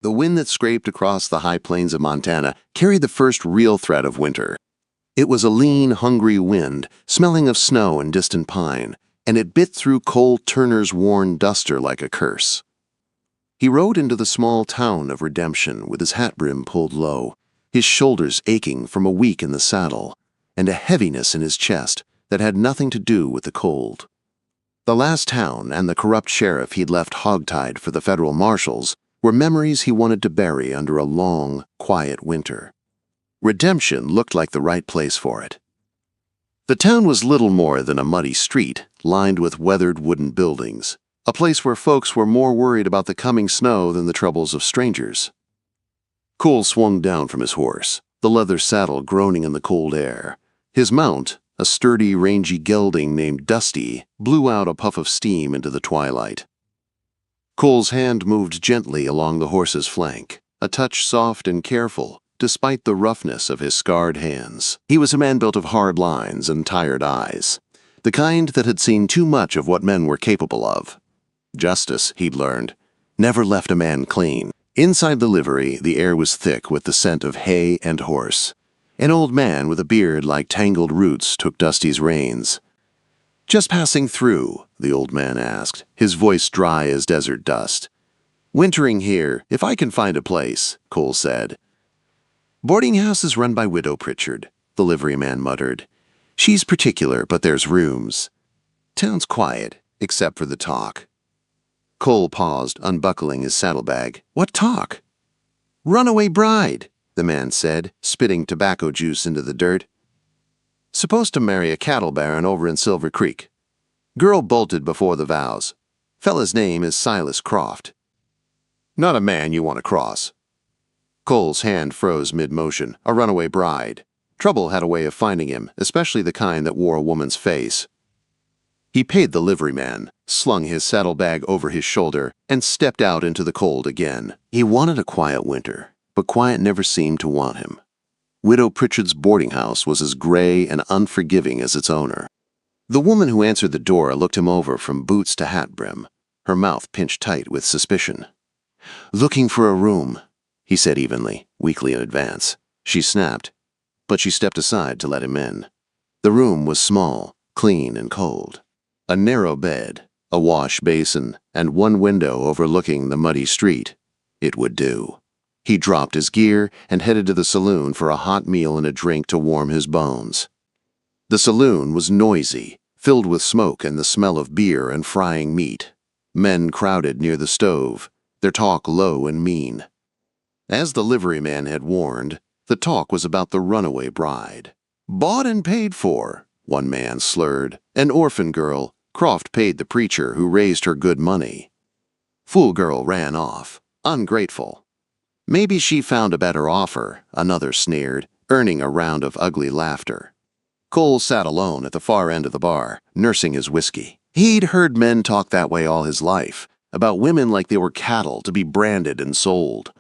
The wind that scraped across the high plains of Montana carried the first real threat of winter. It was a lean, hungry wind, smelling of snow and distant pine, and it bit through Cole Turner's worn duster like a curse. He rode into the small town of Redemption with his hat brim pulled low, his shoulders aching from a week in the saddle, and a heaviness in his chest that had nothing to do with the cold. The last town and the corrupt sheriff he'd left hogtied for the federal marshals were memories he wanted to bury under a long, quiet winter. Redemption looked like the right place for it. The town was little more than a muddy street, lined with weathered wooden buildings, a place where folks were more worried about the coming snow than the troubles of strangers. Cole swung down from his horse, the leather saddle groaning in the cold air. His mount, a sturdy, rangy gelding named Dusty, blew out a puff of steam into the twilight. Cole's hand moved gently along the horse's flank, a touch soft and careful, despite the roughness of his scarred hands. He was a man built of hard lines and tired eyes, the kind that had seen too much of what men were capable of. Justice, he'd learned, never left a man clean. Inside the livery, the air was thick with the scent of hay and horse. An old man with a beard like tangled roots took Dusty's reins. "Just passing through?" the old man asked, his voice dry as desert dust. "Wintering here, if I can find a place," Cole said. "Boarding house is run by Widow Pritchard," the liveryman muttered. "She's particular, but there's rooms. Town's quiet, except for the talk." Cole paused, unbuckling his saddlebag. "What talk?" "Runaway bride," the man said, spitting tobacco juice into the dirt. "Supposed to marry a cattle baron over in Silver Creek. Girl bolted before the vows. Fella's name is Silas Croft." "Not a man you want to cross." Cole's hand froze mid-motion. A runaway bride. Trouble had a way of finding him, especially the kind that wore a woman's face. He paid the liveryman, slung his saddlebag over his shoulder, and stepped out into the cold again. He wanted a quiet winter, but quiet never seemed to want him. Widow Pritchard's boarding house was as gray and unforgiving as its owner. The woman who answered the door looked him over from boots to hat brim, her mouth pinched tight with suspicion. "Looking for a room," he said evenly, weakly in advance. She snapped, but she stepped aside to let him in. The room was small, clean and cold. A narrow bed, a wash basin, and one window overlooking the muddy street. It would do. He dropped his gear and headed to the saloon for a hot meal and a drink to warm his bones. The saloon was noisy, filled with smoke and the smell of beer and frying meat. Men crowded near the stove, their talk low and mean. As the liveryman had warned, the talk was about the runaway bride. "Bought and paid for," one man slurred. "An orphan girl. Croft paid the preacher who raised her good money." "Fool girl ran off. Ungrateful." "Maybe she found a better offer," another sneered, earning a round of ugly laughter. Cole sat alone at the far end of the bar, nursing his whiskey. He'd heard men talk that way all his life, about women like they were cattle to be branded and sold.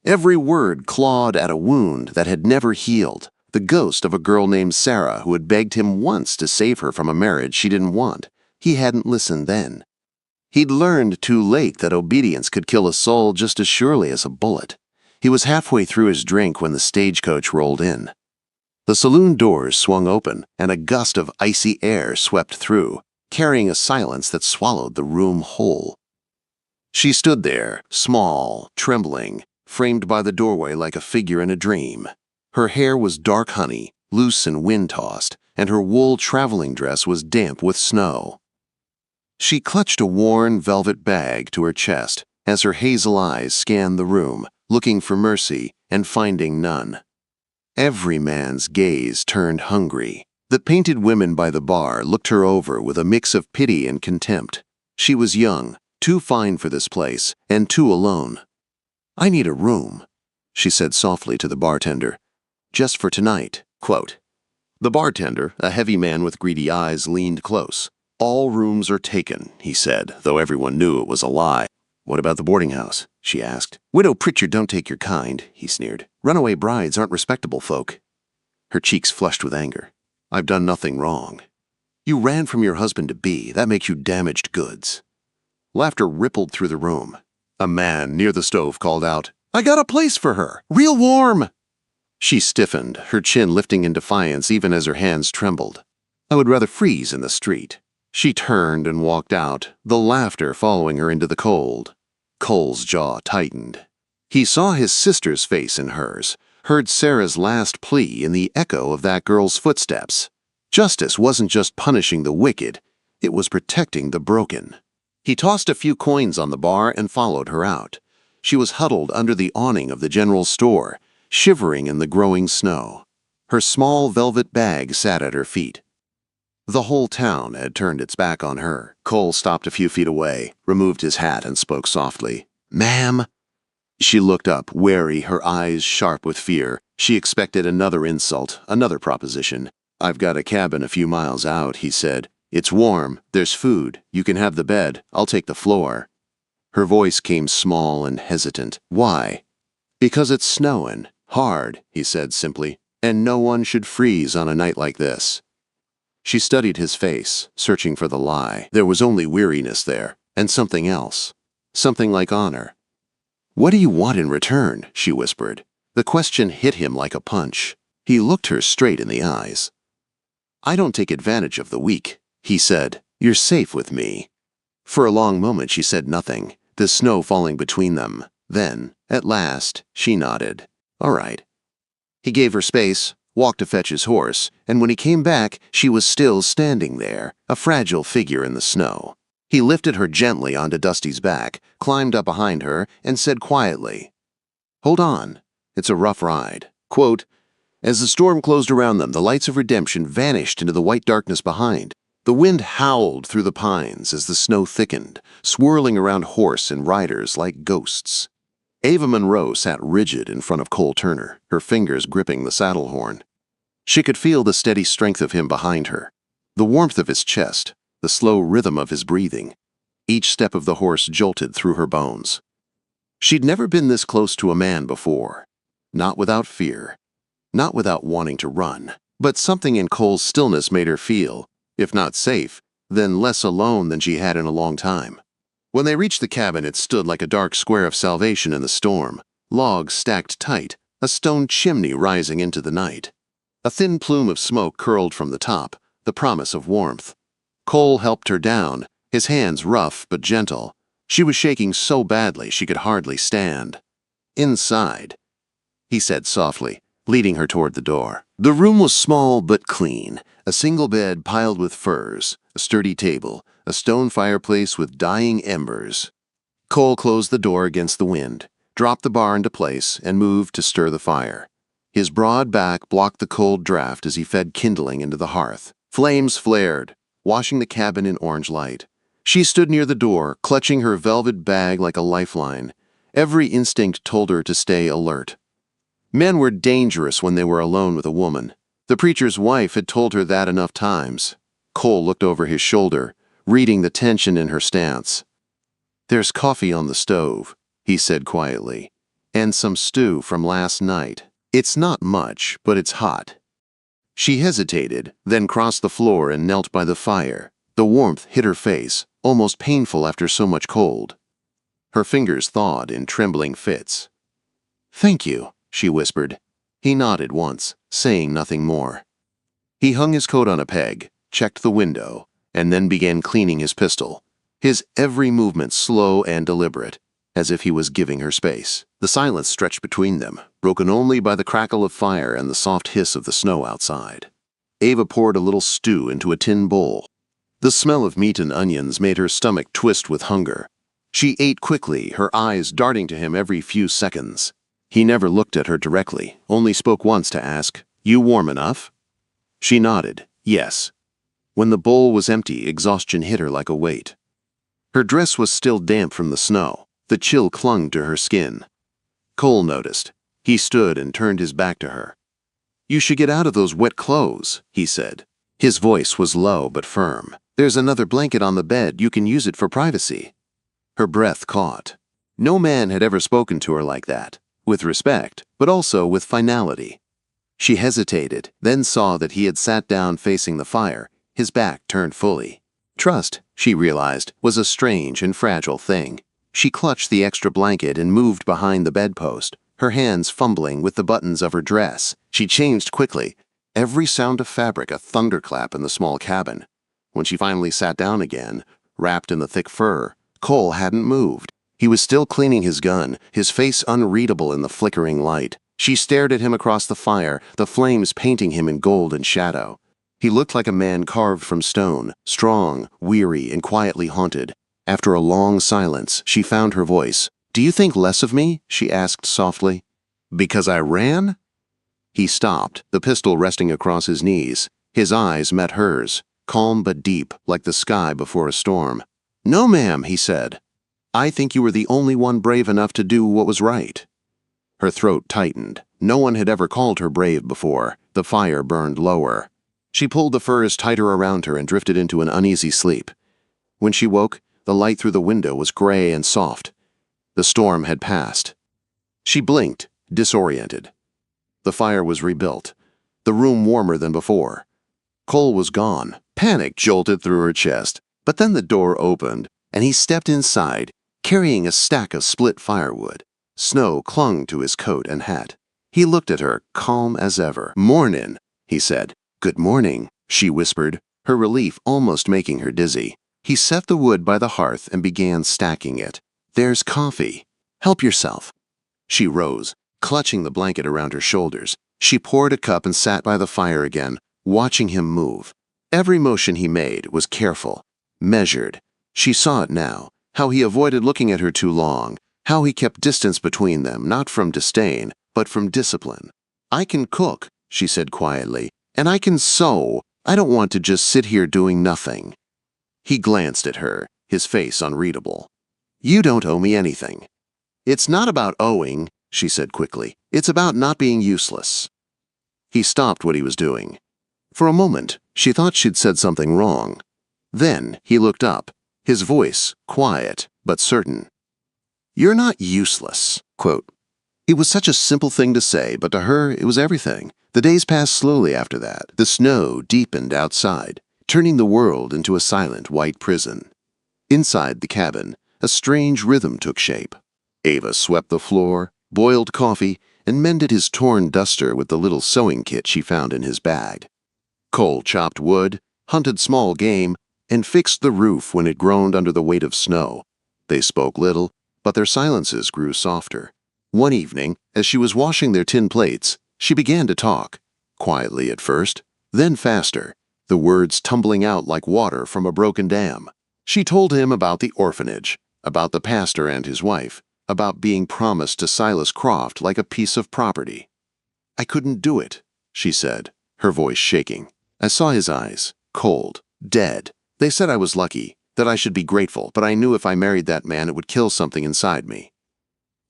Every word clawed at a wound that had never healed, the ghost of a girl named Sarah who had begged him once to save her from a marriage she didn't want. He hadn't listened then. He'd learned too late that obedience could kill a soul just as surely as a bullet. He was halfway through his drink when the stagecoach rolled in. The saloon doors swung open, and a gust of icy air swept through, carrying a silence that swallowed the room whole. She stood there, small, trembling, framed by the doorway like a figure in a dream. Her hair was dark honey, loose and wind-tossed, and her wool traveling dress was damp with snow. She clutched a worn velvet bag to her chest as her hazel eyes scanned the room, looking for mercy and finding none. Every man's gaze turned hungry. The painted women by the bar looked her over with a mix of pity and contempt. She was young, too fine for this place, and too alone. "I need a room," she said softly to the bartender. "Just for tonight." Quote. The bartender, a heavy man with greedy eyes, leaned close. "All rooms are taken," he said, though everyone knew it was a lie. "What about the boarding house?" she asked. "Widow Pritchard don't take your kind," he sneered. "Runaway brides aren't respectable folk." Her cheeks flushed with anger. "I've done nothing wrong." "You ran from your husband-to-be. That makes you damaged goods." Laughter rippled through the room. A man near the stove called out, "I got a place for her, real warm." She stiffened, her chin lifting in defiance even as her hands trembled. "I would rather freeze in the street." She turned and walked out, the laughter following her into the cold. Cole's jaw tightened. He saw his sister's face in hers, heard Sarah's last plea in the echo of that girl's footsteps. Justice wasn't just punishing the wicked, it was protecting the broken. He tossed a few coins on the bar and followed her out. She was huddled under the awning of the general store, shivering in the growing snow. Her small velvet bag sat at her feet. The whole town had turned its back on her. Cole stopped a few feet away, removed his hat, and spoke softly. "Ma'am?" She looked up, wary, her eyes sharp with fear. She expected another insult, another proposition. "I've got a cabin a few miles out," he said. "It's warm, there's food, you can have the bed, I'll take the floor." Her voice came small and hesitant. "Why?" "Because it's snowing. Hard," he said simply. "And no one should freeze on a night like this." She studied his face, searching for the lie. There was only weariness there, and something else. Something like honor. "What do you want in return?" she whispered. The question hit him like a punch. He looked her straight in the eyes. "I don't take advantage of the weak," he said. "You're safe with me." For a long moment she said nothing, the snow falling between them. Then, at last, she nodded. "All right." He gave her space, walked to fetch his horse, and when he came back, she was still standing there, a fragile figure in the snow. He lifted her gently onto Dusty's back, climbed up behind her, and said quietly, "Hold on, it's a rough ride." Quote, as the storm closed around them, the lights of redemption vanished into the white darkness behind. The wind howled through the pines as the snow thickened, swirling around horse and riders like ghosts. Ava Monroe sat rigid in front of Cole Turner, her fingers gripping the saddle horn. She could feel the steady strength of him behind her, the warmth of his chest, the slow rhythm of his breathing. Each step of the horse jolted through her bones. She'd never been this close to a man before. Not without fear, not without wanting to run. But something in Cole's stillness made her feel, if not safe, then less alone than she had in a long time. When they reached the cabin, it stood like a dark square of salvation in the storm, logs stacked tight, a stone chimney rising into the night. A thin plume of smoke curled from the top, the promise of warmth. Cole helped her down, his hands rough but gentle. She was shaking so badly she could hardly stand. "Inside," he said softly, leading her toward the door. The room was small but clean, a single bed piled with furs, a sturdy table, a stone fireplace with dying embers. Cole closed the door against the wind, dropped the bar into place, and moved to stir the fire. His broad back blocked the cold draft as he fed kindling into the hearth. Flames flared, washing the cabin in orange light. She stood near the door, clutching her velvet bag like a lifeline. Every instinct told her to stay alert. Men were dangerous when they were alone with a woman. The preacher's wife had told her that enough times. Cole looked over his shoulder, reading the tension in her stance. "There's coffee on the stove," he said quietly, "and some stew from last night. It's not much, but it's hot." She hesitated, then crossed the floor and knelt by the fire. The warmth hit her face, almost painful after so much cold. Her fingers thawed in trembling fits. "Thank you," she whispered. He nodded once, saying nothing more. He hung his coat on a peg, checked the window, and then began cleaning his pistol, his every movement slow and deliberate, as if he was giving her space. The silence stretched between them, broken only by the crackle of fire and the soft hiss of the snow outside. Ava poured a little stew into a tin bowl. The smell of meat and onions made her stomach twist with hunger. She ate quickly, her eyes darting to him every few seconds. He never looked at her directly, only spoke once to ask, "You warm enough?" She nodded, yes. When the bowl was empty, exhaustion hit her like a weight. Her dress was still damp from the snow. The chill clung to her skin. Cole noticed. He stood and turned his back to her. "You should get out of those wet clothes," he said. His voice was low but firm. "There's another blanket on the bed, you can use it for privacy." Her breath caught. No man had ever spoken to her like that, with respect, but also with finality. She hesitated, then saw that he had sat down facing the fire, his back turned fully. Trust, she realized, was a strange and fragile thing. She clutched the extra blanket and moved behind the bedpost, her hands fumbling with the buttons of her dress. She changed quickly, every sound of fabric a thunderclap in the small cabin. When she finally sat down again, wrapped in the thick fur, Cole hadn't moved. He was still cleaning his gun, his face unreadable in the flickering light. She stared at him across the fire, the flames painting him in gold and shadow. He looked like a man carved from stone, strong, weary, and quietly haunted. After a long silence, she found her voice. "Do you think less of me?" she asked softly. "Because I ran?" He stopped, the pistol resting across his knees. His eyes met hers, calm but deep, like the sky before a storm. "No, ma'am," he said. "I think you were the only one brave enough to do what was right." Her throat tightened. No one had ever called her brave before. The fire burned lower. She pulled the furs tighter around her and drifted into an uneasy sleep. When she woke, the light through the window was gray and soft. The storm had passed. She blinked, disoriented. The fire was rebuilt, the room warmer than before. Cole was gone. Panic jolted through her chest. But then the door opened, and he stepped inside, carrying a stack of split firewood. Snow clung to his coat and hat. He looked at her, calm as ever. "Mornin'," he said. "Good morning," she whispered, her relief almost making her dizzy. He set the wood by the hearth and began stacking it. "There's coffee. Help yourself." She rose, clutching the blanket around her shoulders. She poured a cup and sat by the fire again, watching him move. Every motion he made was careful, measured. She saw it now, how he avoided looking at her too long, how he kept distance between them, not from disdain, but from discipline. "I can cook," she said quietly, "and I can sew. I don't want to just sit here doing nothing." He glanced at her, his face unreadable. "You don't owe me anything." "It's not about owing," she said quickly. "It's about not being useless." He stopped what he was doing. For a moment, she thought she'd said something wrong. Then he looked up, his voice quiet but certain. "You're not useless." Quote. It was such a simple thing to say, but to her it was everything. The days passed slowly after that. The snow deepened outside, turning the world into a silent white prison. Inside the cabin, a strange rhythm took shape. Ava swept the floor, boiled coffee, and mended his torn duster with the little sewing kit she found in his bag. Cole chopped wood, hunted small game, and fixed the roof when it groaned under the weight of snow. They spoke little, but their silences grew softer. One evening, as she was washing their tin plates, she began to talk, quietly at first, then faster, the words tumbling out like water from a broken dam. She told him about the orphanage, about the pastor and his wife, about being promised to Silas Croft like a piece of property. "I couldn't do it," she said, her voice shaking. "I saw his eyes, cold, dead. They said I was lucky, that I should be grateful, but I knew if I married that man it would kill something inside me."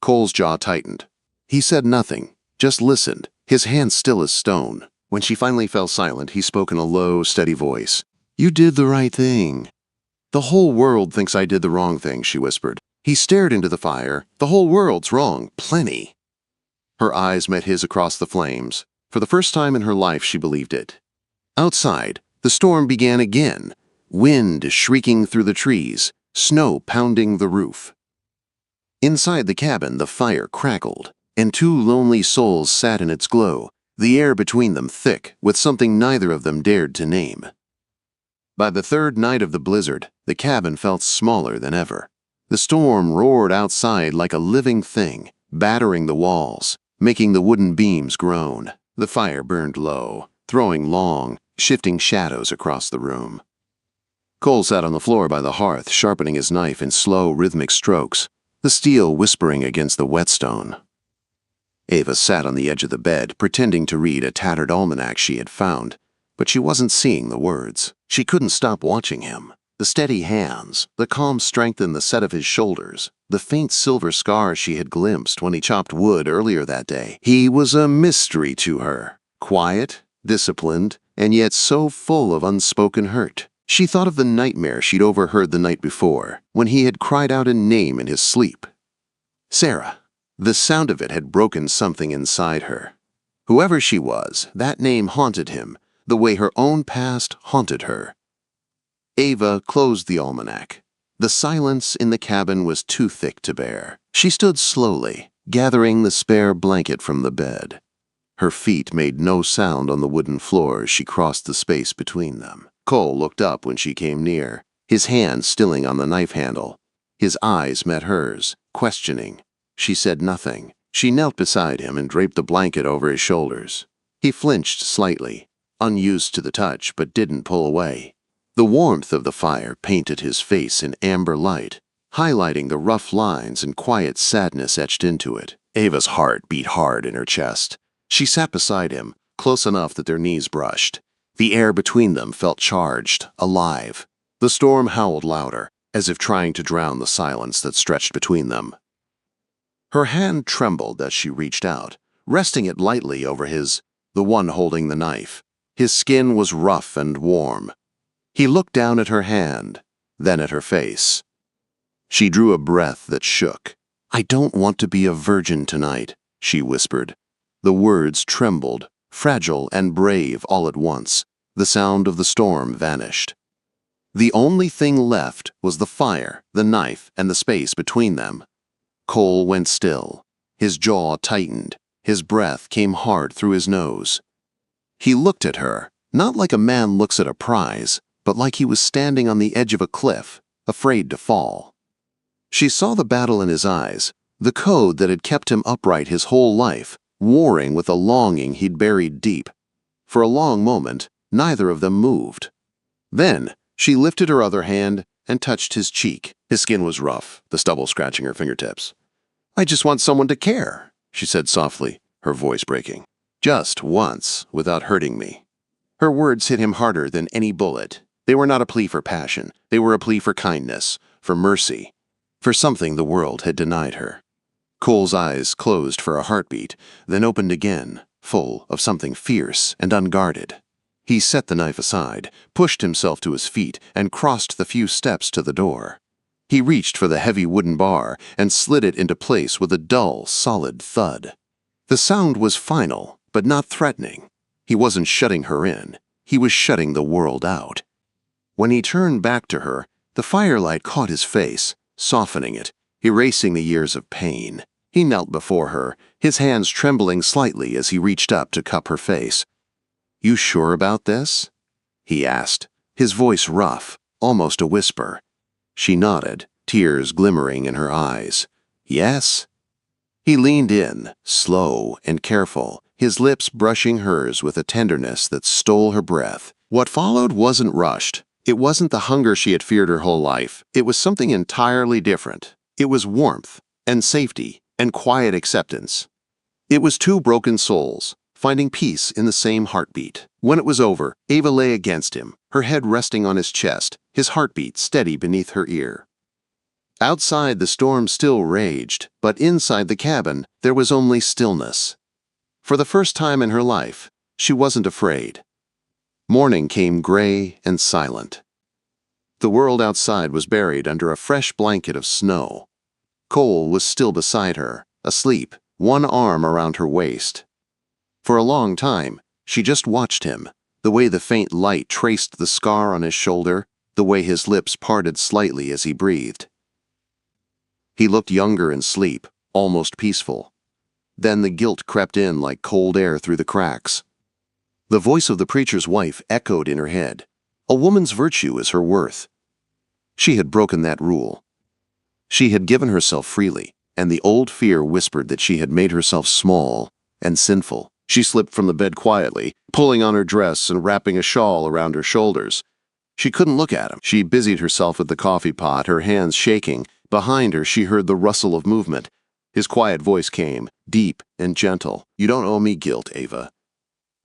Cole's jaw tightened. He said nothing, just listened, his hands still as stone. When she finally fell silent, he spoke in a low, steady voice. "You did the right thing." "The whole world thinks I did the wrong thing," she whispered. He stared into the fire. "The whole world's wrong, plenty." Her eyes met his across the flames. For the first time in her life she believed it. Outside, the storm began again, wind shrieking through the trees, snow pounding the roof. Inside the cabin, the fire crackled, and two lonely souls sat in its glow, the air between them thick with something neither of them dared to name. By the third night of the blizzard, the cabin felt smaller than ever. The storm roared outside like a living thing, battering the walls, making the wooden beams groan. The fire burned low, throwing long, shifting shadows across the room. Cole sat on the floor by the hearth, sharpening his knife in slow, rhythmic strokes, the steel whispering against the whetstone. Ava sat on the edge of the bed, pretending to read a tattered almanac she had found, but she wasn't seeing the words. She couldn't stop watching him. The steady hands, the calm strength in the set of his shoulders, the faint silver scars she had glimpsed when he chopped wood earlier that day. He was a mystery to her, quiet, disciplined, and yet so full of unspoken hurt. She thought of the nightmare she'd overheard the night before, when he had cried out a name in his sleep. Sarah. The sound of it had broken something inside her. Whoever she was, that name haunted him, the way her own past haunted her. Ava closed the almanac. The silence in the cabin was too thick to bear. She stood slowly, gathering the spare blanket from the bed. Her feet made no sound on the wooden floor as she crossed the space between them. Cole looked up when she came near, his hand stilling on the knife handle. His eyes met hers, questioning. She said nothing. She knelt beside him and draped the blanket over his shoulders. He flinched slightly, unused to the touch, but didn't pull away. The warmth of the fire painted his face in amber light, highlighting the rough lines and quiet sadness etched into it. Ava's heart beat hard in her chest. She sat beside him, close enough that their knees brushed. The air between them felt charged, alive. The storm howled louder, as if trying to drown the silence that stretched between them. Her hand trembled as she reached out, resting it lightly over his, the one holding the knife. His skin was rough and warm. He looked down at her hand, then at her face. She drew a breath that shook. "I don't want to be a virgin tonight," she whispered. The words trembled, fragile and brave all at once. The sound of the storm vanished. The only thing left was the fire, the knife, and the space between them. Cole went still. His jaw tightened. His breath came hard through his nose. He looked at her, not like a man looks at a prize, but like he was standing on the edge of a cliff, afraid to fall. She saw the battle in his eyes, the code that had kept him upright his whole life, warring with a longing he'd buried deep. For a long moment, neither of them moved. Then, she lifted her other hand and touched his cheek. His skin was rough, the stubble scratching her fingertips. "I just want someone to care," she said softly, her voice breaking. "Just once, without hurting me." Her words hit him harder than any bullet. They were not a plea for passion. They were a plea for kindness, for mercy, for something the world had denied her. Cole's eyes closed for a heartbeat, then opened again, full of something fierce and unguarded. He set the knife aside, pushed himself to his feet, and crossed the few steps to the door. He reached for the heavy wooden bar and slid it into place with a dull, solid thud. The sound was final, but not threatening. He wasn't shutting her in. He was shutting the world out. When he turned back to her, the firelight caught his face, softening it, erasing the years of pain. He knelt before her, his hands trembling slightly as he reached up to cup her face. "You sure about this?" he asked, his voice rough, almost a whisper. She nodded, tears glimmering in her eyes. "Yes?" He leaned in, slow and careful, his lips brushing hers with a tenderness that stole her breath. What followed wasn't rushed. It wasn't the hunger she had feared her whole life. It was something entirely different. It was warmth and safety and quiet acceptance. It was two broken souls, finding peace in the same heartbeat. When it was over, Ava lay against him, her head resting on his chest, his heartbeat steady beneath her ear. Outside, the storm still raged, but inside the cabin, there was only stillness. For the first time in her life, she wasn't afraid. Morning came gray and silent. The world outside was buried under a fresh blanket of snow. Cole was still beside her, asleep, one arm around her waist. For a long time, she just watched him, the way the faint light traced the scar on his shoulder, the way his lips parted slightly as he breathed. He looked younger in sleep, almost peaceful. Then the guilt crept in like cold air through the cracks. The voice of the preacher's wife echoed in her head. A woman's virtue is her worth. She had broken that rule. She had given herself freely, and the old fear whispered that she had made herself small and sinful. She slipped from the bed quietly, pulling on her dress and wrapping a shawl around her shoulders. She couldn't look at him. She busied herself with the coffee pot, her hands shaking. Behind her, she heard the rustle of movement. His quiet voice came, deep and gentle. "You don't owe me guilt, Ava."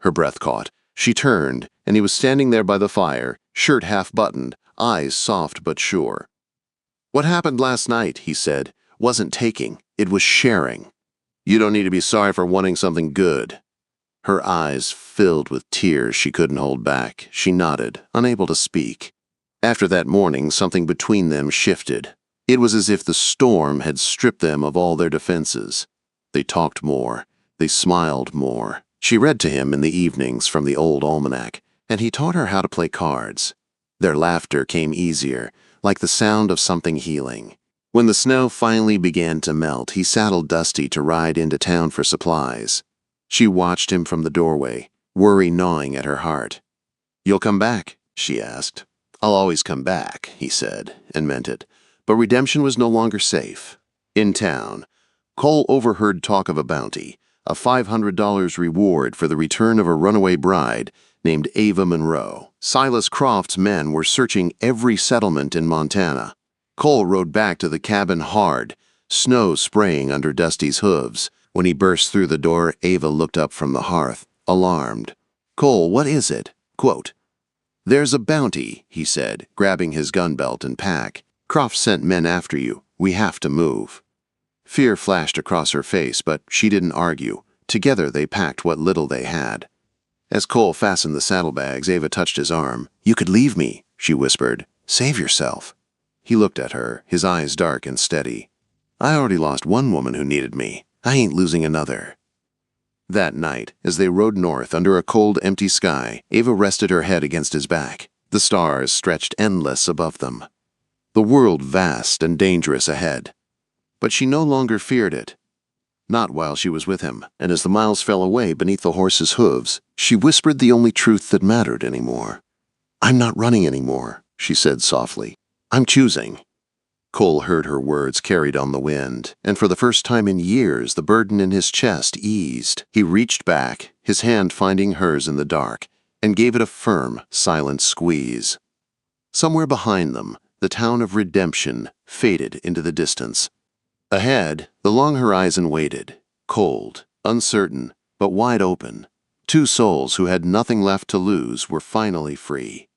Her breath caught. She turned, and he was standing there by the fire, shirt half-buttoned, eyes soft but sure. "What happened last night," he said, "wasn't taking, it was sharing. You don't need to be sorry for wanting something good." Her eyes filled with tears she couldn't hold back. She nodded, unable to speak. After that morning, something between them shifted. It was as if the storm had stripped them of all their defenses. They talked more. They smiled more. She read to him in the evenings from the old almanac, and he taught her how to play cards. Their laughter came easier, like the sound of something healing. When the snow finally began to melt, he saddled Dusty to ride into town for supplies. She watched him from the doorway, worry gnawing at her heart. "You'll come back?" she asked. "I'll always come back," he said, and meant it. But redemption was no longer safe. In town, Cole overheard talk of a bounty, a $500 reward for the return of a runaway bride named Ava Monroe. Silas Croft's men were searching every settlement in Montana. Cole rode back to the cabin hard, snow spraying under Dusty's hooves. When he burst through the door, Ava looked up from the hearth, alarmed. "Cole, what is it?" Quote, "There's a bounty," he said, grabbing his gun belt and pack. "Croft sent men after you. We have to move." Fear flashed across her face, but she didn't argue. Together they packed what little they had. As Cole fastened the saddlebags, Ava touched his arm. "You could leave me," she whispered. "Save yourself." He looked at her, his eyes dark and steady. "I already lost one woman who needed me. I ain't losing another." That night, as they rode north under a cold, empty sky, Ava rested her head against his back. The stars stretched endless above them. The world vast and dangerous ahead. But she no longer feared it. Not while she was with him, and as the miles fell away beneath the horse's hooves, she whispered the only truth that mattered anymore. "I'm not running anymore," she said softly. "I'm choosing." Cole heard her words carried on the wind, and for the first time in years the burden in his chest eased. He reached back, his hand finding hers in the dark, and gave it a firm, silent squeeze. Somewhere behind them, the town of Redemption faded into the distance. Ahead, the long horizon waited, cold, uncertain, but wide open. Two souls who had nothing left to lose were finally free.